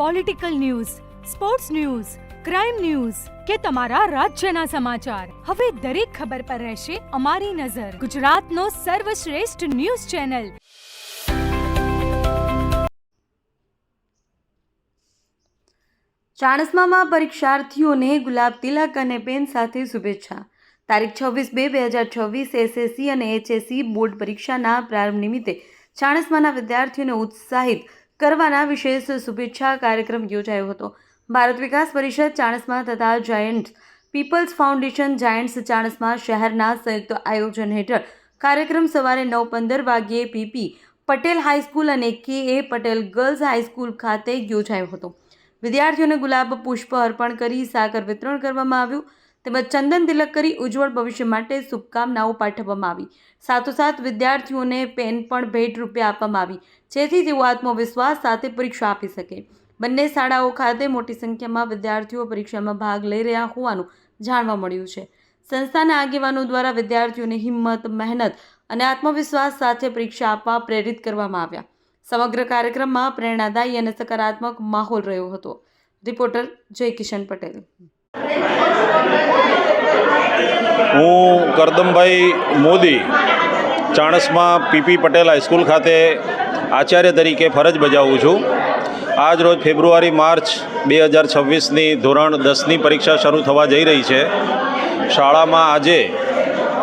Political news, sports news, crime news કે તમારા રાજ્યના સમાચાર, હવે દરેક ખબર પર રહેશે અમારી નજર. ગુજરાતનો સર્વશ્રેષ્ઠ ન્યૂઝ ચેનલ. ચાણસ્મામાં પરીક્ષાર્થીઓને ગુલાબ તિલક અને પેન સાથે શુભેચ્છા. તારીખ 26/2/2026 એસએસસી અને એચએસસી બોર્ડ પરીક્ષાના પ્રારંભ નિમિત્તે ચાણસ્માના વિદ્યાર્થીઓને ઉત્સાહિત કરવાના વિશેષ શુભેચ્છા કાર્યક્રમ યોજાયો હતો. ભારત વિકાસ પરિષદ ચાણસ્મા તથા giants people's foundation giants Chanasma શહેરના સંયુક્ત આયોજન હેઠળ કાર્યક્રમ સવારે 9:15 વાગ્યે પીપી પટેલ હાઈસ્કૂલ અને કે.એ. પટેલ ગર્લ્સ હાઈસ્કૂલ ખાતે યોજાયો હતો. વિદ્યાર્થીઓને ગુલાબ પુષ્પ અર્પણ કરી સાકર વિતરણ કરવામાં આવ્યું તેમજ ચંદન તિલક કરી ઉજ્જવળ ભવિષ્ય માટે શુભકામનાઓ પાઠવવામાં આવી. સાથોસાથ વિદ્યાર્થીઓને પેન પણ ભેટ રૂપે આપવામાં આવી જેથી તેઓ આત્મવિશ્વાસ સાથે પરીક્ષા આપી શકે. બંને શાળાઓ ખાતે મોટી સંખ્યામાં વિદ્યાર્થીઓ પરીક્ષામાં ભાગ લઈ રહ્યા હોવાનું જાણવા મળ્યું છે. સંસ્થાના આગેવાનો દ્વારા વિદ્યાર્થીઓને હિંમત, મહેનત અને આત્મવિશ્વાસ સાથે પરીક્ષા આપવા પ્રેરિત કરવામાં આવ્યા. સમગ્ર કાર્યક્રમમાં પ્રેરણાદાયી અને સકારાત્મક માહોલ રહ્યો હતો. રિપોર્ટર જય કિશન પટેલ. હું કરદમભાઈ મોદી ચાણસ્મા પીપી પટેલ હાઈસ્કૂલ ખાતે આચાર્ય તરીકે ફરજ બજાવું છું. આજ રોજ ફેબ્રુઆરી-માર્ચ 2026ની ધોરણ 10ની પરીક્ષા શરૂ થવા જઈ રહી છે. શાળામાં આજે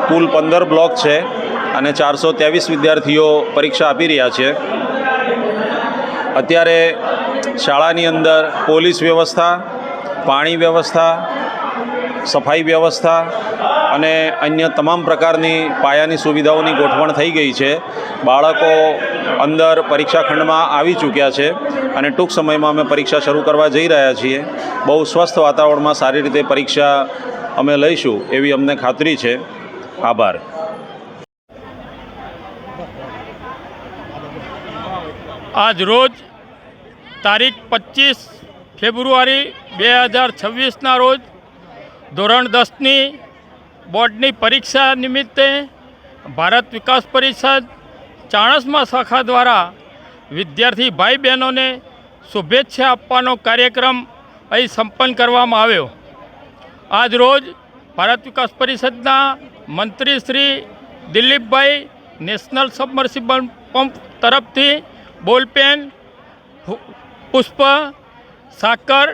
કુલ 15 બ્લોક છે અને 423 વિદ્યાર્થીઓ પરીક્ષા આપી રહ્યા છે. અત્યારે શાળાની અંદર પોલીસ વ્યવસ્થા, પાણી વ્યવસ્થા, સફાઈ વ્યવસ્થા અને અન્ય તમામ પ્રકારની પાયાની સુવિધાઓની ગોઠવણ થઈ ગઈ છે. બાળકો અંદર પરીક્ષા ખંડમાં આવી ચૂક્યા છે અને ટૂંક સમયમાં અમે પરીક્ષા શરૂ કરવા જઈ રહ્યા છીએ. બહુ સ્વસ્થ વાતાવરણમાં સારી રીતે પરીક્ષા અમે લઈશું એવી અમને ખાતરી છે. આભાર. આજ રોજ તારીખ 25 ફેબ્રુઆરી 2026ના રોજ ધોરણ 10ની બોર્ડની પરીક્ષા નિમિત્તે ભારત વિકાસ પરિષદ ચાણસ્મા શાખા દ્વારા વિદ્યાર્થી ભાઈ બહેનોને શુભેચ્છા આપવાનો કાર્યક્રમ અહીં સંપન્ન કરવામાં આવ્યો. આજ રોજ ભારત વિકાસ પરિષદના મંત્રી શ્રી દિલીપભાઈ નેશનલ સબમર્સિબલ પંપ તરફથી બોલપેન, પુષ્પ, સાકર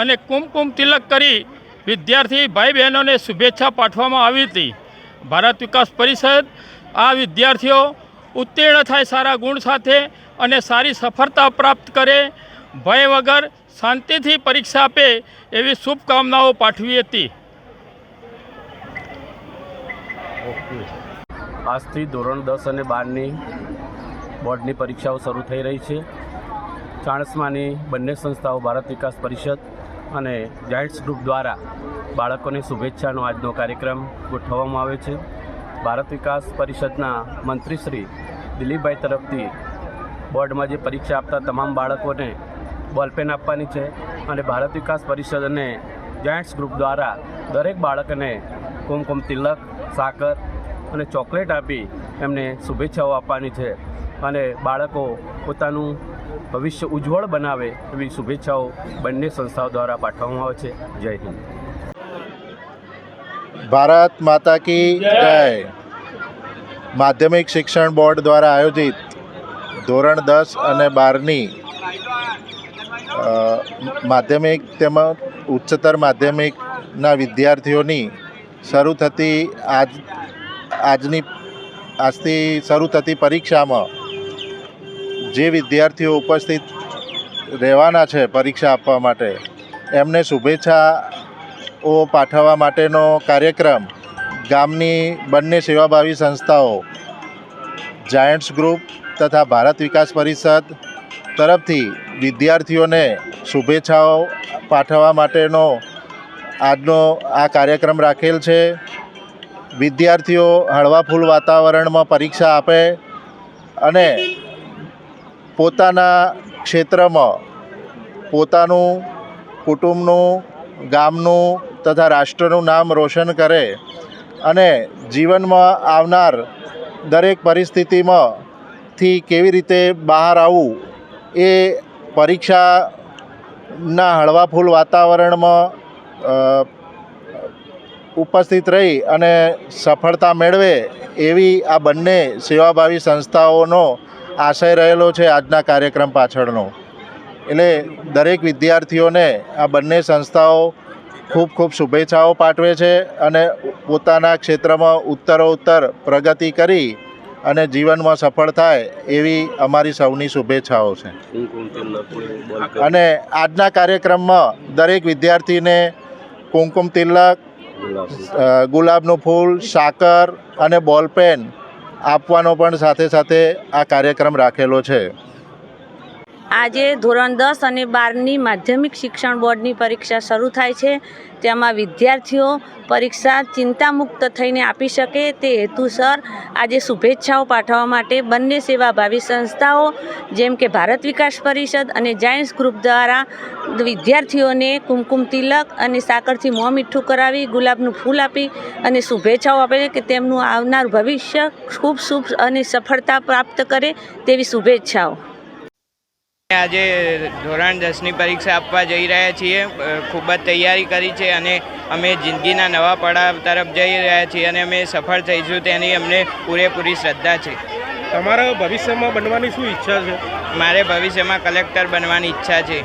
અને કુમકુમ તિલક કરી વિદ્યાર્થી ભાઈ બહેનોને શુભેચ્છા પાઠવવામાં આવી હતી. ભારત વિકાસ પરિષદ આ વિદ્યાર્થીઓ ઉત્તીર્ણ થાય સારા ગુણ સાથે અને સારી સફળતા પ્રાપ્ત કરે, ભય વગર શાંતિથી પરીક્ષા આપે એવી શુભકામનાઓ પાઠવી હતી. આજથી ધોરણ 10 અને 12ની બોર્ડની પરીક્ષાઓ શરૂ થઈ રહી છે. ચાણસ્માની બંને સંસ્થાઓ ભારત વિકાસ પરિષદ અને જાયન્ટ્સ ગ્રુપ દ્વારા બાળકોને શુભેચ્છાનો આજનો કાર્યક્રમ ગોઠવવામાં આવે છે. ભારત વિકાસ પરિષદના મંત્રી શ્રી દિલીપભાઈ તરફથી બોર્ડમાં જે પરીક્ષા આપતા તમામ બાળકોને બોલપેન આપવાની છે અને ભારત વિકાસ પરિષદ અને જાયન્ટ્સ ગ્રુપ દ્વારા દરેક બાળકને કુમકુમ તિલક, સાકર અને ચોકલેટ આપી એમને શુભેચ્છાઓ આપવાની છે અને બાળકો પોતાનું ભવિષ્ય ઉજ્જવળ બનાવે એવી શુભેચ્છાઓ બંને સંસ્થાઓ દ્વારા પાઠવવામાં આવે છે. જય હિન્દ. ભારત માતા કી જય. માધ્યમિક શિક્ષણ બોર્ડ દ્વારા આયોજિત ધોરણ 10 અને 12ની માધ્યમિક તેમજ ઉચ્ચતર માધ્યમિકના વિદ્યાર્થીઓની આજથી શરૂ થતી પરીક્ષામાં જે વિદ્યાર્થીઓ ઉપસ્થિત રહેવાના છે પરીક્ષા આપવા માટે એમને શુભેચ્છાઓ પાઠવવા માટેનો કાર્યક્રમ ગામની બંને સેવાભાવી સંસ્થાઓ જાયન્ટ્સ ગ્રુપ તથા ભારત વિકાસ પરિષદ તરફથી વિદ્યાર્થીઓને શુભેચ્છાઓ પાઠવવા માટેનો આજનો આ કાર્યક્રમ રાખેલ છે. વિદ્યાર્થીઓ હળવાફૂલ વાતાવરણમાં પરીક્ષા આપે અને પોતાના ક્ષેત્રમાં પોતાનું, કુટુંબનું, ગામનું તથા રાષ્ટ્રનું નામ રોશન કરે અને જીવનમાં આવનાર દરેક પરિસ્થિતિમાંથી કેવી રીતે બહાર આવવું એ પરીક્ષા ના હળવા ફૂલ વાતાવરણમાં ઉપસ્થિત રહી અને સફળતા મેળવે એવી આ બંને સેવાભાવી સંસ્થાઓનો આશય રહેલો છે આજના કાર્યક્રમ પાછળનો. એટલે દરેક વિદ્યાર્થીઓને આ બંને સંસ્થાઓ ખૂબ ખૂબ શુભેચ્છાઓ પાઠવે છે અને પોતાના ક્ષેત્રમાં ઉત્તરોત્તર પ્રગતિ કરી અને જીવનમાં સફળ થાય એવી અમારી સૌની શુભેચ્છાઓ છે. અને આજના કાર્યક્રમમાં દરેક વિદ્યાર્થીને કુમકુમ તિલક, ગુલાબનું ફૂલ, સાકર અને બોલપેન આપવાનો પણ સાથે સાથે આ કાર્યક્રમ રાખેલો છે. આજે ધોરણ 10 અને 12ની માધ્યમિક શિક્ષણ બોર્ડની પરીક્ષા શરૂ થાય છે. તેમાં વિદ્યાર્થીઓ પરીક્ષા ચિંતામુક્ત થઈને આપી શકે તે હેતુસર આજે શુભેચ્છાઓ પાઠવવા માટે બંને સેવાભાવી સંસ્થાઓ જેમ કે ભારત વિકાસ પરિષદ અને જાયન્ટ્સ ગ્રુપ દ્વારા વિદ્યાર્થીઓને કુમકુમ તિલક અને સાકરથી મોં મીઠું કરાવી, ગુલાબનું ફૂલ આપી અને શુભેચ્છાઓ આપે કે તેમનું આવનાર ભવિષ્ય ખૂબ શુભ અને સફળતા પ્રાપ્ત કરે તેવી શુભેચ્છાઓ. આજે ધોરણ 10ની પરીક્ષા આપવા જઈ રહ્યા છીએ. ખૂબ જ તૈયારી કરી છે અને અમે જિંદગીના નવા પડાવ તરફ જઈ રહ્યા છીએ અને અમે સફળ થઈશું તેની અમને પૂરેપૂરી શ્રદ્ધા છે. તમારા ભવિષ્યમાં બનવાની શું ઈચ્છા છે? મારે ભવિષ્યમાં કલેક્ટર બનવાની ઈચ્છા છે.